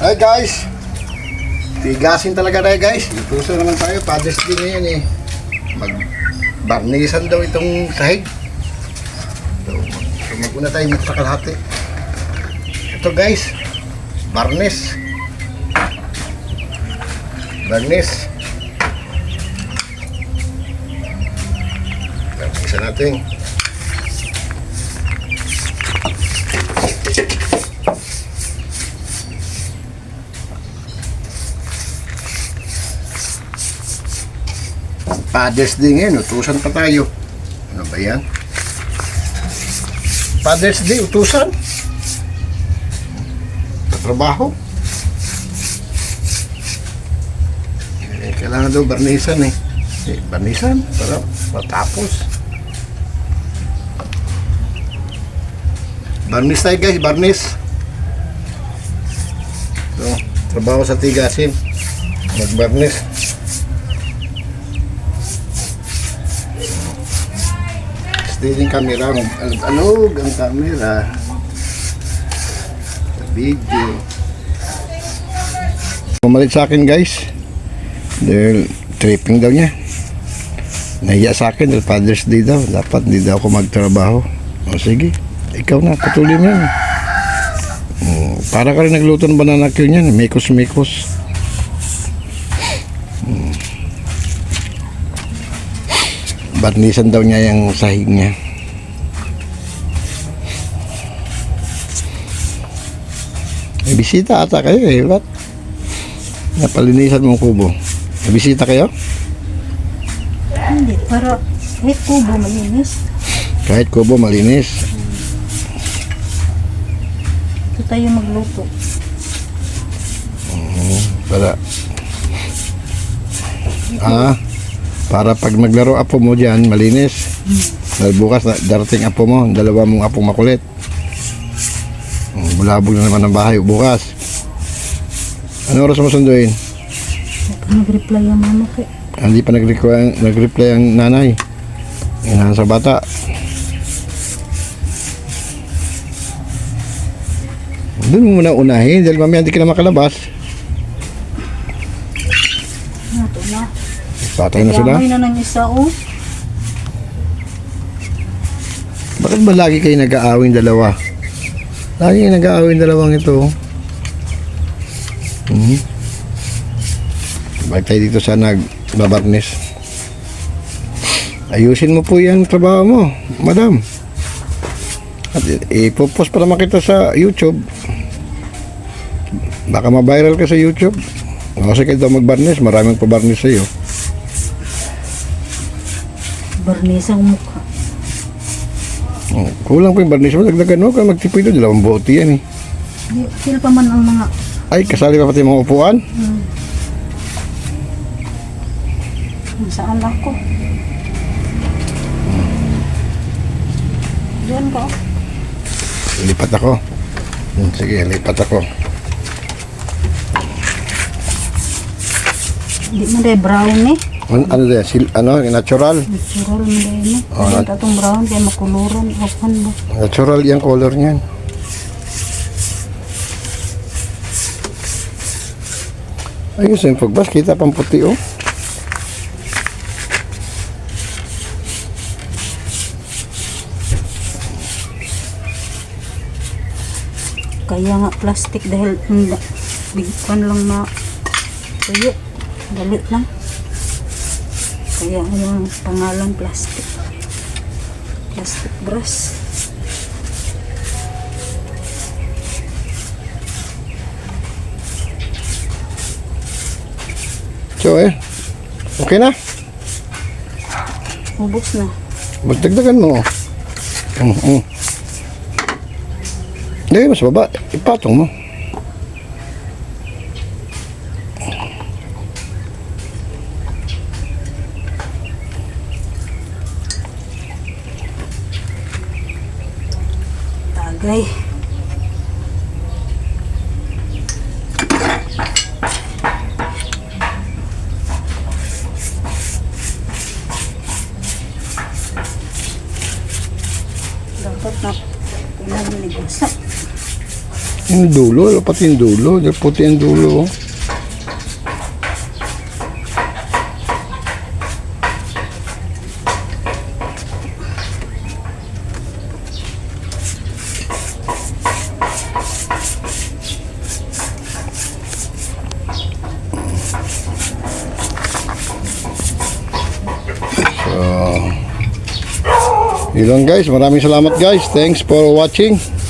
Hi guys, tigasin talaga tayo guys. Lutusan naman tayo, Father's Day ngayon eh. Mag-barnisan daw itong sahig. So mag-una tayo sa kalahati. Ito guys, barnis. Barnisan natin. Father's Day ngayon, utusan pa tayo. Ano ba yan? Father's Day, utusan? Trabaho? Kailangan daw barnisan eh. Barnisan para matapos. Barnis tayo guys, barnis. So, trabaho sa tigasin. Magbarnis. Steady yung camera. Alog ang camera. Sa video. Pumalit sa akin guys. Dahil tripping daw niya. Nahiya sa akin dahil Father's Day daw. Dapat hindi daw ako magtrabaho. O sige, ikaw na, patuloy mo yan. Para ka rin nagluto ng banana cue niyan. Mikos-mikos. Barnisan daw niya yung sahig niya. May bisita ata kayo eh. Ba't napalinisan mong kubo? May bisita kayo? Hindi, para kahit kubo malinis. Kahit kubo malinis. Ito tayo magluto. Para pag maglaro apo mo dyan, malinis. Dahil bukas darating apo mo, dalawa mong apong makulit. Bulabog na naman ang bahay bukas. Ano oras mo sunduin? Nag-reply ang mama ko. Hindi pa nag-reply ang nanay. Inahan sa bata. Doon mo muna unahin dahil mamaya hindi ka na makalabas. Ito na. Patay na sila. Yamay na ng isa oh. Bakit ba lagi kayo nag-aawing dalawa? Lagi kayo nag-aawing dalawang ito. Balik tayo dito sa nagbabarnis. Ayusin mo po yan trabaho mo, madam. At ipopost para makita sa YouTube. Baka ma-viral ka sa YouTube. Kasi kayo daw magbarnis, maraming pabarnis sa iyo. Barnis ang mukha. Kulang pa yung barnis mo, dagdagan mo. Kaya magtipoy ito, dalawang bote yan eh. Feel pa man ang mga... Ay, kasali pa pati mga upuan. Saan ako? Diyan ko. Lipat ako. Sige, lipat ako. Hindi mo dahil brown eh. Ano din? Natural? Natural mo dahil eh. Oh, Kaya tatong brown, kaya makuluran. Open mo. Natural yung color niyan. Ayos yung pagbas, kita pang puti oh. Kaya nga plastic dahil bigpan lang na tuyo. Dali lang. Kaya yung pangalan plastic. Plastic brush. So okay na. Ubos na. Magdagdagan mo. Hindi, mas baba. Ipatong mo. Tagay. Dapat na pinag-negosyo. Yung dulo, pati yung dulo. Yung puti yung dulo. Oh. Yun lang guys, maraming salamat guys. Thanks for watching.